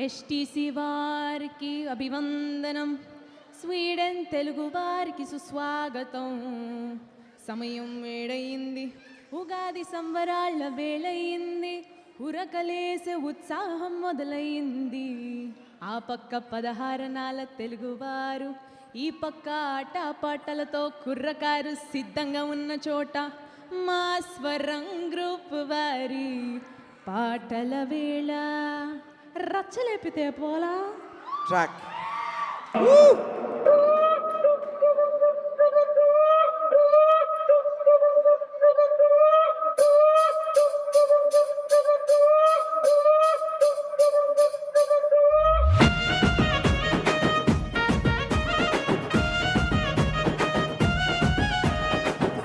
STC వారికి అభివందనం, Sweden Telugu వారికి సుస్వాగతం. సమయం వేడయింది, ఉగాది సంబరాళ్ళ వేళయింది, ఉరకలేసే ఉత్సాహం మొదలయింది. ఆ పక్క 16 నాల తెలుగువారు, ఈ పక్క ఆటపాటలతో కుర్రకారు సిద్ధంగా ఉన్న చోట మా స్వరం గ్రూప్ వారి పాటల వేళ. రచ్చలేపితే పోలా ట్రాక్.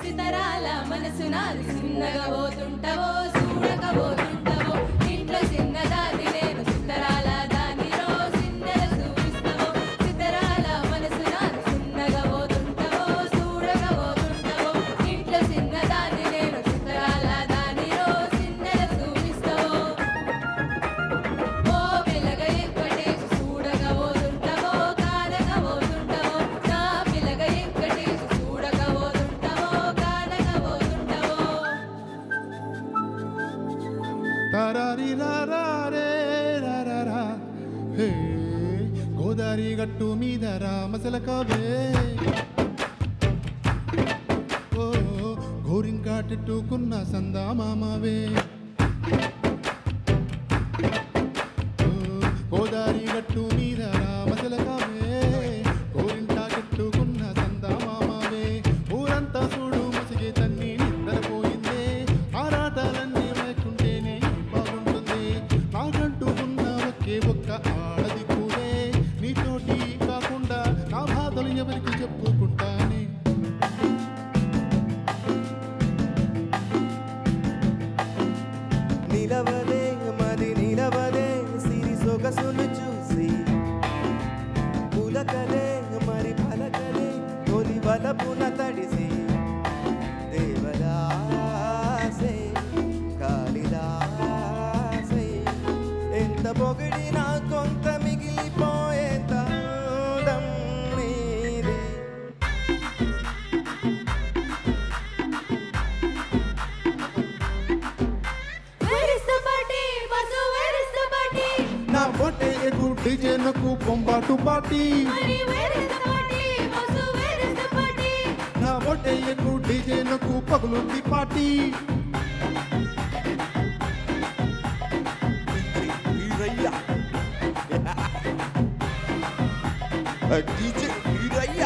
సితరాల మనసు నాది, చిన్నగా పోతుంటవో చూడకపోతుంటవో, ఇంట్లో చిన్నదాది నేను సితరాల దానిలో సిందెల చూపిస్తవో. సితరాల మనసు నాది, చిన్నగా పోతుంటవో చూడకపోతుంటవో, ఇంట్లో చిన్నదాది నేను సితరాల దానిలో సిందెల చూపిస్తవో. ఓ పిల్లగ ఎక్కటేసి చూడకపోతుంటవో కానకపోతుంటవో, నా పిల్లగ ఎక్కటేసి చూడకపోతుంటవో కానకపోతుంటవో. హే గోదారి గట్టు మీద రామసలకవే, ఓ గోరింకాటెట్టుకున్న సందామామవే. గోదారి గట్టు మీద రామసలకవే, గోరింటాకెట్టుకున్న సందామామవే. ఊరంతా చూడు ముసిగే తన్ని నిద్రపోయిందే, ఆరాటాలన్నీ లేకుంటేనే బాగుంటుంది. నాకంటూ ఉన్న ఒకే ఒక్క ఆడది కూడే, నీతోటి కాకుండా నా బాధలు ఎవరికి చెప్పుకుంటానే. నిలవదే మది నిలవదే సిరి సొగసును చూసి, పులకలే మరి పలకలే తొలి వలపున తడిసి, దేవదాసే కాళిదాసే ఎంత పొగిడినా కొంత మిగిలిపోయేంత అందం నీది. Where is the party? Basu, where is the party? నా పొట్టే ఎగు డిజైన్కు పొంబాటు పాటి, Hari, where is the party? Basu, where is the party? నా పొట్టే ఎగు డిజైన్కు పగులుంది పాటి. వీరయ్య డీజే వీరయ్య.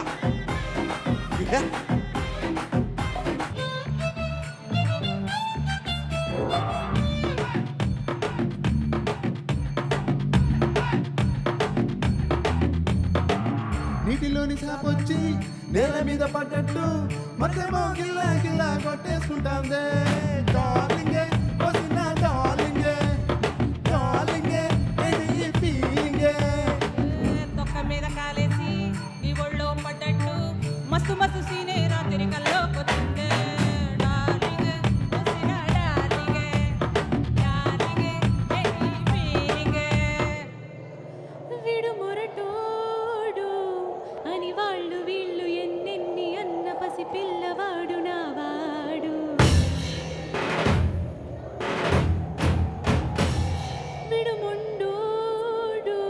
నీటిలోని చాపొచ్చి నేల మీద పడ్డట్టు మధ్యమో గిల్లా గిల్లా కొట్టేసుకుంటాందే. డార్లింగే వసిన డార్లింగే, డార్లింగే ఇది ఈ ఫీలింగే. తొక్క మీద కాలేసి నీ ఒళ్ళో పడ్డట్టు మస్తు మస్తు సీనే రాత్రి కల్లోకొచ్చిందే. డార్లింగ్ వసిన డార్లింగే, డార్లింగే ఏది ఫీలింగే. వీడు మొరటోడు అని వాళ్ళు వీళ్ళు ఎన్నెన్ని అన్న పసి పిల్లవాడు నావాడు. వీడు మొండోడు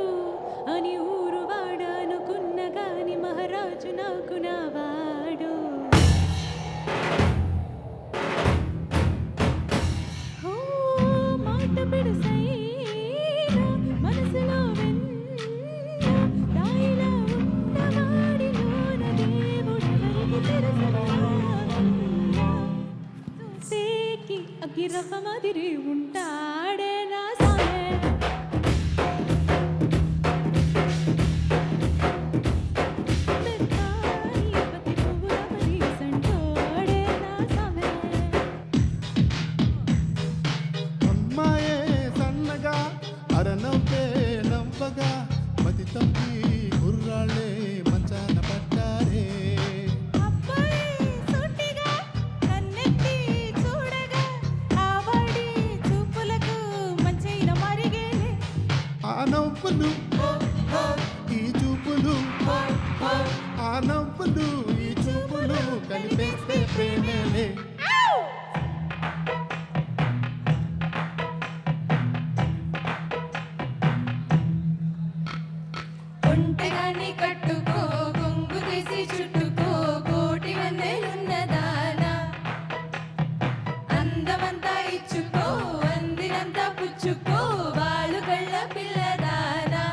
అని ఊరు వాడు అనుకున్న గాని మహారాజు నాకు నావాడు. ఓ మాట పిడుసైనా మనసులో వెన్న, రాయిలా ఉన్నవాడిలోన దేవుడెవరికి తెలుసనా? చూసేకి అగ్గిరవ్వ మాదిరి ఉంటాడే నా సామె. మెత్తాని పతి పువ్వుల పది సంటోడే నా సామె. అమ్మాయే సన్నగా అరనవ్వే నవ్వగా, మతి తప్పి కుర్రాళ్ళే మంచాన పడ్డారే. అబ్బాయి సూటిగా కన్నెత్తి చూడగా, ఆవాడి చూపుల నవ్వులు ఈ చూపులు ఆ నవ్వులు ఈ చూపులు కలిపేస్తే ప్రేమలే. ఒంటెగాన్ని కట్టుకో కొంగు తీసి చుట్టుకో కోటి వందలున్నదానా అందమంతా ఇచ్చుకో అందినంత పుచ్చుకో వాళ్ళు కళ్ళ పిల్లదానా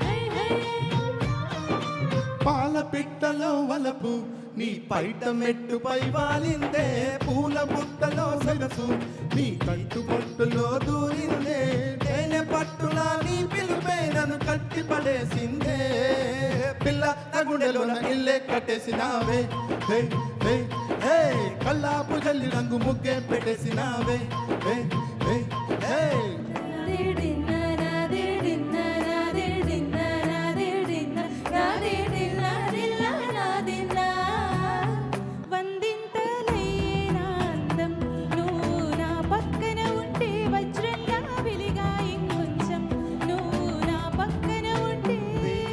హై హై పాల పిట్టలో వలపు నీ పైట మెట్టుపై వాలిందే, పూల బుట్టలో సరసు నీ కట్టు పట్టులో దూరిందే, తేనె పట్టులా నీ పిలుపే నన్ను కట్టి పడేసిందే, పిల్ల తగుడెలోన ఇల్లే కట్టేసినావే, హే హే హే కల్లాపు జల్లి రంగు ముగ్గే పెట్టేసినావే, హే హే హే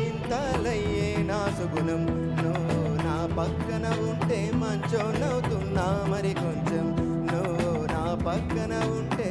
ఇంతలయ్యే నా సుగుణం నువ్వు నా పక్కన ఉంటే మంచోనవుతున్నా మరి కొంచెం నువ్వు నా పక్కన ఉంటే.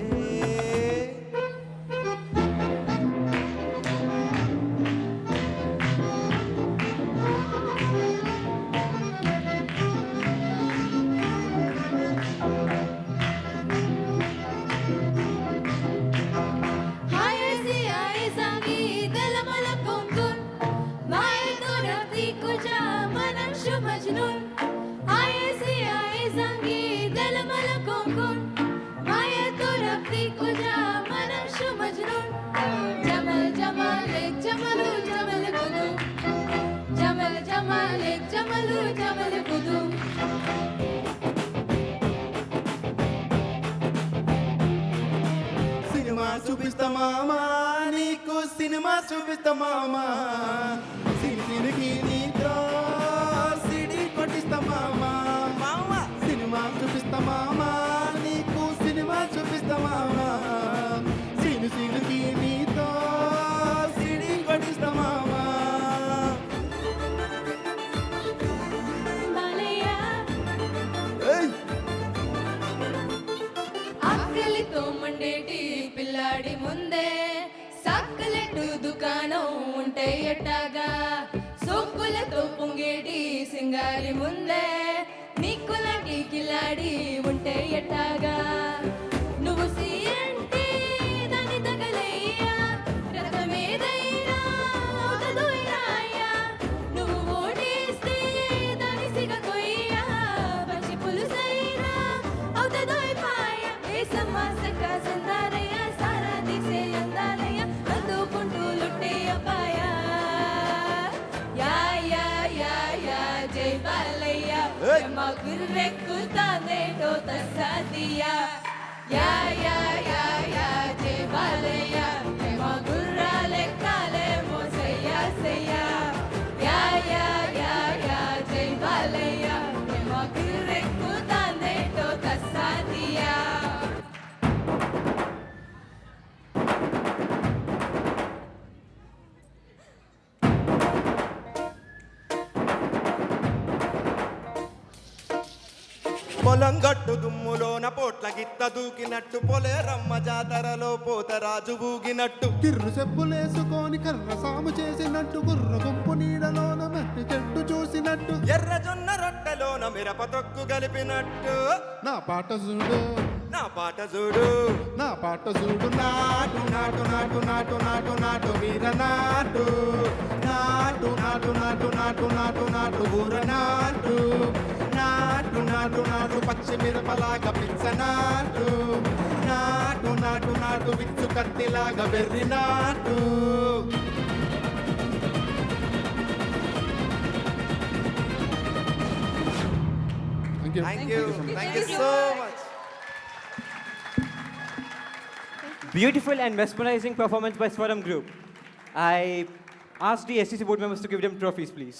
సినిమా చూపిస్తా మామా నీకు సినిమా చూపిస్తా మామా, సినికి నీతో సిడి కొట్టిస్తా మామా, సినిమా చూపిస్తా మామా నీకు సినిమా చూపిస్తా మామా, సినికి నీతో సిడి కొట్టిస్తా మామా. ఏయ్ ఆకలితో మండేటి పిల్లాడి ముందే సక్కలెట్టు దుకాణం ఉంటే ఎట్టాగా, సోకులతో పొంగేటి సింగారి ముందే నీకులాంటి కిలాడి ఉంటే ఎట్టాగా, నువ్వు సీయంటే దాని తగలయ్యా రథమేదైనా అవుతదోయ్యా, నువ్వు ఓటేస్తే దాని సిగ కొయ్యా పచ్చి పులుసైనా అవుతదోయ్ పాయ వేసమ్మ సక్క సందారయ్య సారా దిసే అందాలయ్య అందుకుంటూ లుట్టే అబ్బాయ యా యా యా యా జై బాలయ్య మా గుర్రెక్కుతానే తోత సాదియా యా యా యా యా జై బాలయ్య మా గుర్రాలెక్కాలే మోసయ్యా సయ్యా యా యా యా యా జై బాలయ్య మా గుర్రెక్కుతానే తోత సాదియా. పొలం గట్టు దుమ్ములోన పోట్ల గిత్త దూకినట్టు, పొలే రమ్మ జాతరలో పోతరాజు ఊగినట్టు, కిర్రు చెప్పులేసుకొని కర్ర సాము చేసినట్టు, గుర్ర గుంపు నీడలోన మట్టి చెట్టు చూసినట్టు, ఎర్ర జొన్న రొట్టెలోన మిరప తొక్కు కలిపినట్టు, నా పాట చూడు నా పాట చూడు నా పాట చూడు నాటు నాటు నాటు నాటు నాటు నాటు వీర నాటు, నాటు నాటు నాటు నాటు నాటు నాటు ఊర నాటు, నాటు నాటు నాటు పచ్చి మిరపలాగా పిచ్చ నాటు, నాటు నాటు నాటు విచ్చు కత్తిలాగా వెర్రి నాటు. Thank you Thank you so much. Beautiful and mesmerizing performance by Swaram Group. I asked the STC board members to give them trophies, please.